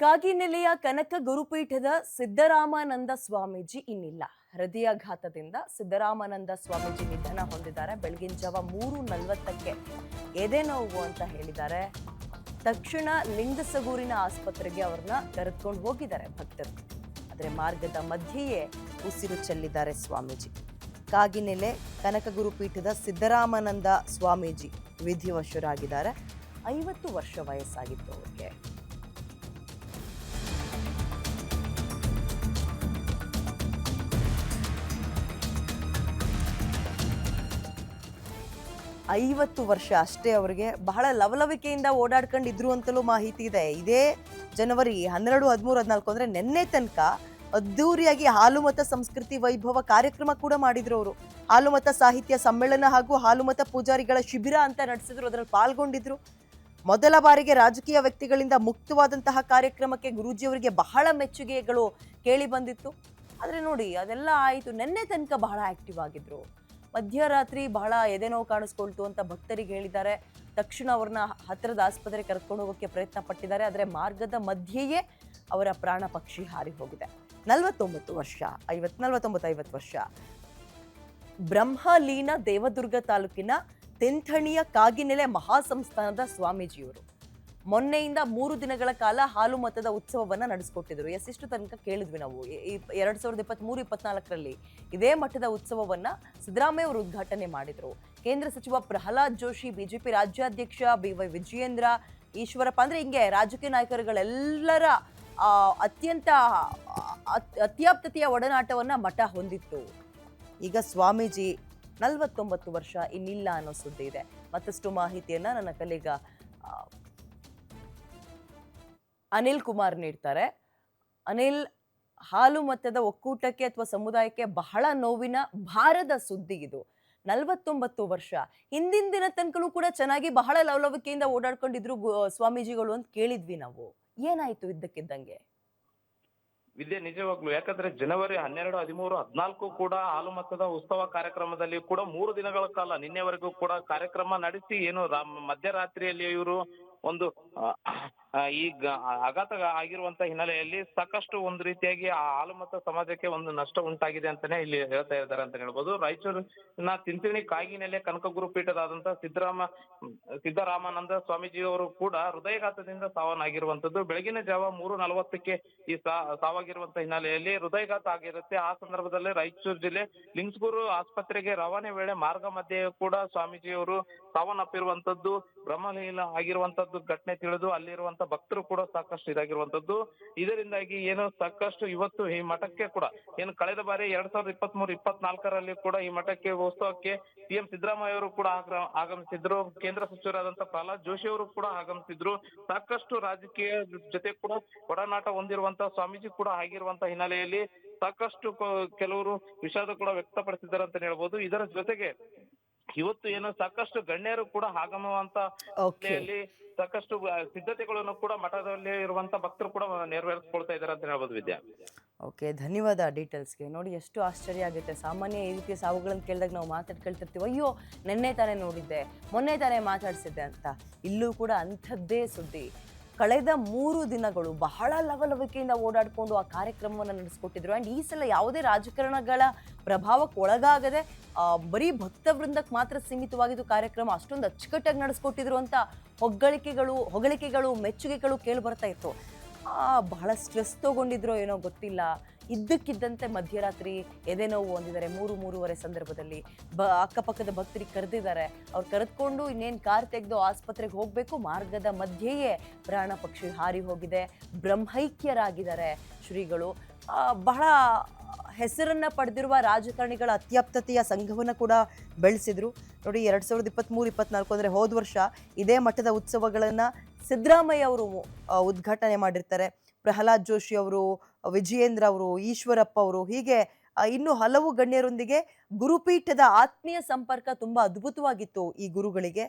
ಕಾಗಿನೆಲೆಯ ಕನಕ ಗುರುಪೀಠದ ಸಿದ್ದರಾಮಾನಂದ ಸ್ವಾಮೀಜಿ ಇನ್ನಿಲ್ಲ. ಹೃದಯಾಘಾತದಿಂದ ಸಿದ್ದರಾಮಾನಂದ ಸ್ವಾಮೀಜಿ ನಿಧನ ಹೊಂದಿದ್ದಾರೆ. ಬೆಳಗಿನ ಜಾವ 3:40ಕ್ಕೆ ಎದೆ ನೋವು ಅಂತ ಹೇಳಿದ್ದಾರೆ. ತಕ್ಷಣ ಲಿಂಗಸಗೂರಿನ ಆಸ್ಪತ್ರೆಗೆ ಅವ್ರನ್ನ ಕರೆದುಕೊಂಡು ಹೋಗಿದ್ದಾರೆ ಭಕ್ತರು. ಆದರೆ ಮಾರ್ಗದ ಮಧ್ಯೆಯೇ ಉಸಿರು ಚೆಲ್ಲಿದ್ದಾರೆ ಸ್ವಾಮೀಜಿ. ಕಾಗಿನೆಲೆ ಕನಕ ಗುರುಪೀಠದ ಸಿದ್ದರಾಮಾನಂದ ಸ್ವಾಮೀಜಿ ವಿಧಿವಶರಾಗಿದ್ದಾರೆ. 50 ವರ್ಷ ವಯಸ್ಸಾಗಿತ್ತು ಅವ್ರಿಗೆ. ಐವತ್ತು ವರ್ಷ ಅಷ್ಟೇ ಅವರಿಗೆ. ಬಹಳ ಲವಲವಿಕೆಯಿಂದ ಓಡಾಡ್ಕೊಂಡಿದ್ರು ಅಂತಲೂ ಮಾಹಿತಿ ಇದೆ. ಇದೇ ಜನವರಿ 12, 13, 14 ಅಂದ್ರೆ ನಿನ್ನೆ ತನಕ ಅದ್ದೂರಿಯಾಗಿ ಹಾಲುಮತ ಸಂಸ್ಕೃತಿ ವೈಭವ ಕಾರ್ಯಕ್ರಮ ಕೂಡ ಮಾಡಿದ್ರು ಅವರು. ಹಾಲುಮತ ಸಾಹಿತ್ಯ ಸಮ್ಮೇಳನ ಹಾಗೂ ಹಾಲುಮತ ಪೂಜಾರಿಗಳ ಶಿಬಿರ ಅಂತ ನಡೆಸಿದ್ರು. ಅದರಲ್ಲಿ ಪಾಲ್ಗೊಂಡಿದ್ರು. ಮೊದಲ ಬಾರಿಗೆ ರಾಜಕೀಯ ವ್ಯಕ್ತಿಗಳಿಂದ ಮುಕ್ತವಾದಂತಹ ಕಾರ್ಯಕ್ರಮಕ್ಕೆ ಗುರೂಜಿಯವರಿಗೆ ಬಹಳ ಮೆಚ್ಚುಗೆಗಳು ಕೇಳಿ ಬಂದಿತ್ತು. ಆದ್ರೆ ನೋಡಿ, ಅದೆಲ್ಲ ಆಯಿತು. ನಿನ್ನೆ ತನಕ ಬಹಳ ಆಕ್ಟಿವ್ ಆಗಿದ್ರು. ಮಧ್ಯರಾತ್ರಿ ಬಹಳ ಎದೆನೋವು ಕಾಣಿಸ್ಕೊಳ್ತು ಅಂತ ಭಕ್ತರಿಗೆ ಹೇಳಿದ್ದಾರೆ. ತಕ್ಷಣ ಅವ್ರನ್ನ ಹತ್ತಿರದ ಆಸ್ಪತ್ರೆಗೆ ಕರೆದುಕೊಂಡು ಹೋಗೋಕ್ಕೆ ಪ್ರಯತ್ನ ಪಟ್ಟಿದ್ದಾರೆ. ಆದರೆ ಮಾರ್ಗದ ಮಧ್ಯೆಯೇ ಅವರ ಪ್ರಾಣ ಪಕ್ಷಿ ಹಾರಿ ಹೋಗಿದೆ. 49 ವರ್ಷ, 50 ವರ್ಷ. ಬ್ರಹ್ಮಲೀನ ದೇವದುರ್ಗ ತಾಲೂಕಿನ ತೆಂಥಣಿಯ ಕಾಗಿನೆಲೆ ಮಹಾಸಂಸ್ಥಾನದ ಸ್ವಾಮೀಜಿಯವರು ಮೊನ್ನೆಯಿಂದ 3 ದಿನಗಳ ಕಾಲ ಹಾಲು ಮತದ ಉತ್ಸವವನ್ನ ನಡೆಸಿಕೊಟ್ಟಿದ್ರು. ಎಷ್ಟಿಷ್ಟು ತನಕ ಕೇಳಿದ್ವಿ ನಾವು. 2023-24ರಲ್ಲಿ ಇದೇ ಮಠದ ಉತ್ಸವವನ್ನ ಸಿದ್ದರಾಮಯ್ಯ ಅವರು ಉದ್ಘಾಟನೆ ಮಾಡಿದ್ರು. ಕೇಂದ್ರ ಸಚಿವ ಪ್ರಹ್ಲಾದ್ ಜೋಶಿ, ಬಿಜೆಪಿ ರಾಜ್ಯಾಧ್ಯಕ್ಷ BY ವಿಜಯೇಂದ್ರ, ಈಶ್ವರಪ್ಪ, ಅಂದ್ರೆ ಹಿಂಗೆ ರಾಜಕೀಯ ನಾಯಕರುಗಳೆಲ್ಲರ ಅತ್ಯಂತ ಅತ್ಯಾಪ್ತತೆಯ ಒಡನಾಟವನ್ನ ಮಠ ಹೊಂದಿತ್ತು. ಈಗ ಸ್ವಾಮೀಜಿ 49 ವರ್ಷ ಇನ್ನಿಲ್ಲ ಅನ್ನೋ ಸುದ್ದಿ ಇದೆ. ಮತ್ತಷ್ಟು ಮಾಹಿತಿಯನ್ನ ನನ್ನ ಕಲೀಗ ಅನಿಲ್ ಕುಮಾರ್ ನೀಡ್ತಾರೆ. ಅನಿಲ್, ಹಾಲು ಮತದ ಒಕ್ಕೂಟಕ್ಕೆ ಅಥವಾ ಸಮುದಾಯಕ್ಕೆ ಬಹಳ ನೋವಿನ ಭಾರದ ಸುದ್ದಿ ಇದು. 49 ವರ್ಷ. ಹಿಂದಿನ ದಿನ ತನಕನೂ ಕೂಡ ಚೆನ್ನಾಗಿ ಬಹಳ ಲವಲವಿಕೆಯಿಂದ ಓಡಾಡ್ಕೊಂಡಿದ್ರು ಸ್ವಾಮೀಜಿಗಳು ಅಂತ ಕೇಳಿದ್ವಿ ನಾವು. ಏನಾಯ್ತು ಇದ್ದಕ್ಕಿದ್ದಂಗೆ? ವಿದ್ಯೆ, ನಿಜವಾಗ್ಲು ಯಾಕಂದ್ರೆ ಜನವರಿ 12, 13, 14 ಕೂಡ ಹಾಲು ಮತದ ಉತ್ಸವ ಕಾರ್ಯಕ್ರಮದಲ್ಲಿ ಕೂಡ 3 ದಿನಗಳ ಕಾಲ ನಿನ್ನೆವರೆಗೂ ಕೂಡ ಕಾರ್ಯಕ್ರಮ ನಡೆಸಿ ಏನು ಮಧ್ಯರಾತ್ರಿಯಲ್ಲಿ ಇವರು ಒಂದು ಈಗ ಆಘಾತ ಆಗಿರುವಂತ ಹಿನ್ನೆಲೆಯಲ್ಲಿ ಸಾಕಷ್ಟು ಒಂದು ರೀತಿಯಾಗಿ ಆ ಹಾಲುಮತ ಸಮಾಜಕ್ಕೆ ಒಂದು ನಷ್ಟ ಉಂಟಾಗಿದೆ ಅಂತಾನೆ ಇಲ್ಲಿ ಹೇಳ್ತಾ ಇದ್ದಾರೆ ಅಂತ ಹೇಳ್ಬೋದು. ರಾಯಚೂರಿನ ತಿಂತಿಣಿ ಕಾಗಿನೆಲೆ ಕನಕ ಗುರುಪೀಠದಾದಂತಹ ಸಿದ್ದರಾಮಾನಂದ ಸ್ವಾಮೀಜಿಯವರು ಕೂಡ ಹೃದಯಘಾತದಿಂದ ಸಾವನ್ನಾಗಿರುವಂತದ್ದು. ಬೆಳಗಿನ ಜಾವ 3:40ಕ್ಕೆ ಈ ಸಾವಾಗಿರುವಂತ ಹಿನ್ನೆಲೆಯಲ್ಲಿ ಹೃದಯಘಾತ ಆಗಿರುತ್ತೆ. ಆ ಸಂದರ್ಭದಲ್ಲಿ ರಾಯಚೂರು ಜಿಲ್ಲೆ ಲಿಂಗಸಗೂರು ಆಸ್ಪತ್ರೆಗೆ ರವಾನೆ ವೇಳೆ ಮಾರ್ಗ ಮಧ್ಯೆಯೂ ಕೂಡ ಸ್ವಾಮೀಜಿಯವರು ಸಾವನ್ನಪ್ಪಿರುವಂತದ್ದು, ಬ್ರಹ್ಮಲೀನ ಆಗಿರುವಂತದ್ದು ಘಟನೆ ತಿಳಿದು ಅಲ್ಲಿರುವಂತ ಭಕ್ತರು ಕೂಡ ಸಾಕಷ್ಟು ಇದಾಗಿರುವಂತದ್ದು. ಇದರಿಂದಾಗಿ ಏನು ಸಾಕಷ್ಟು ಇವತ್ತು ಈ ಮಠಕ್ಕೆ ಕೂಡ ಏನು ಕಳೆದ ಬಾರಿ 2023-24ರಲ್ಲಿ ಕೂಡ ಈ ಮಠಕ್ಕೆ ಉತ್ಸವಕ್ಕೆ CM ಸಿದ್ದರಾಮಯ್ಯ ಅವರು ಕೂಡ ಆಗಮಿಸಿದ್ರು. ಕೇಂದ್ರ ಸಚಿವರಾದಂತಹ ಪ್ರಹ್ಲಾದ್ ಜೋಶಿ ಅವರು ಕೂಡ ಆಗಮಿಸಿದ್ರು. ಸಾಕಷ್ಟು ರಾಜಕೀಯ ಜೊತೆ ಕೂಡ ಒಡನಾಟ ಹೊಂದಿರುವಂತಹ ಸ್ವಾಮೀಜಿ ಕೂಡ ಆಗಿರುವಂತಹ ಹಿನ್ನೆಲೆಯಲ್ಲಿ ಸಾಕಷ್ಟು ಕೆಲವರು ವಿಷಾದ ಕೂಡ ವ್ಯಕ್ತಪಡಿಸಿದ್ದಾರೆ ಅಂತ ಹೇಳ್ಬೋದು. ಇದರ ಜೊತೆಗೆ ಇವತ್ತು ಏನು ಸಾಕಷ್ಟು ಗಣ್ಯರು ಕೂಡ ಆಗಮುವಂತ ಸಾಕಷ್ಟು ಸಿದ್ಧತೆಗಳನ್ನು ಕೂಡ ಮಠದಲ್ಲಿ ಇರುವಂತ ಭಕ್ತರು ಕೂಡ ನೆರವೇರಿಸಿಕೊಳ್ತಾ ಇದ್ದಾರೆ ಅಂತ ಹೇಳ್ಬೋದು ವಿದ್ಯಾ. ಓಕೆ, ಧನ್ಯವಾದ ಡೀಟೇಲ್ಸ್ಗೆ. ನೋಡಿ, ಎಷ್ಟು ಆಶ್ಚರ್ಯ ಆಗುತ್ತೆ. ಸಾಮಾನ್ಯ ಈ ರೀತಿಯ ಸಾವುಗಳನ್ನು ಕೇಳಿದಾಗ ನಾವು ಮಾತಾಡ್ಕೊಳ್ತಿರ್ತೀವಿ, ಅಯ್ಯೋ ನೆನ್ನೆ ತಾನೇ ನೋಡಿದ್ದೆ, ಮೊನ್ನೆ ತಾನೇ ಮಾತಾಡ್ಸಿದ್ದೆ ಅಂತ. ಇಲ್ಲೂ ಕೂಡ ಅಂಥದ್ದೇ ಸುದ್ದಿ. ಕಳೆದ 3 ದಿನಗಳು ಬಹಳ ಲವಲವಿಕೆಯಿಂದ ಓಡಾಡಿಕೊಂಡು ಆ ಕಾರ್ಯಕ್ರಮವನ್ನು ನಡೆಸ್ಕೊಟ್ಟಿದ್ರು. ಆ್ಯಂಡ್ ಈ ಸಲ ಯಾವುದೇ ರಾಜಕಾರಣಗಳ ಪ್ರಭಾವಕ್ಕೆ ಒಳಗಾಗದೆ ಬರೀ ಭಕ್ತವೃಂದಕ್ಕೆ ಮಾತ್ರ ಸೀಮಿತವಾಗಿದ್ದು ಕಾರ್ಯಕ್ರಮ. ಅಷ್ಟೊಂದು ಅಚ್ಚುಕಟ್ಟಾಗಿ ನಡೆಸ್ಕೊಟ್ಟಿದ್ರು ಅಂತ ಹೊಗಳಿಕೆಗಳು ಮೆಚ್ಚುಗೆಗಳು ಕೇಳಿ ಬರ್ತಾ ಇತ್ತು. ಬಹಳ ಸ್ಟ್ರೆಸ್ ತಗೊಂಡಿದ್ರೋ ಏನೋ ಗೊತ್ತಿಲ್ಲ. ಇದ್ದಕ್ಕಿದ್ದಂತೆ ಮಧ್ಯರಾತ್ರಿ ಎದೆ ನೋವು ಹೊಂದಿದ್ದಾರೆ. 3-3:30 ಸಂದರ್ಭದಲ್ಲಿ ಅಕ್ಕಪಕ್ಕದ ಭಕ್ತರಿಗೆ ಕರೆದಿದ್ದಾರೆ. ಅವ್ರು ಕರೆದುಕೊಂಡು ಇನ್ನೇನು ಕಾರ್ ತೆಗೆದು ಆಸ್ಪತ್ರೆಗೆ ಹೋಗಬೇಕು. ಮಾರ್ಗದ ಮಧ್ಯೆಯೇ ಪ್ರಾಣ ಪಕ್ಷಿ ಹಾರಿ ಹೋಗಿದೆ. ಬ್ರಹ್ಮೈಕ್ಯರಾಗಿದ್ದಾರೆ ಶ್ರೀಗಳು. ಬಹಳ ಹೆಸರನ್ನ ಪಡೆದಿರುವ ರಾಜಕಾರಣಿಗಳ ಅತ್ಯಾಪ್ತತೆಯ ಸಂಘವನ್ನು ಕೂಡ ಬೆಳೆಸಿದ್ರು. ನೋಡಿ, 2023-24 ಅಂದರೆ ಹೋದ ವರ್ಷ ಇದೇ ಮಠದ ಉತ್ಸವಗಳನ್ನು ಸಿದ್ದರಾಮಯ್ಯ ಅವರು ಉದ್ಘಾಟನೆ ಮಾಡಿರ್ತಾರೆ. ಪ್ರಹ್ಲಾದ್ ಜೋಶಿ ಅವರು, ವಿಜಯೇಂದ್ರ ಅವರು, ಈಶ್ವರಪ್ಪ ಅವರು, ಹೀಗೆ ಇನ್ನು ಹಲವು ಗಣ್ಯರೊಂದಿಗೆ ಗುರುಪೀಠದ ಆತ್ಮೀಯ ಸಂಪರ್ಕ ತುಂಬಾ ಅದ್ಭುತವಾಗಿತ್ತು ಈ ಗುರುಗಳಿಗೆ.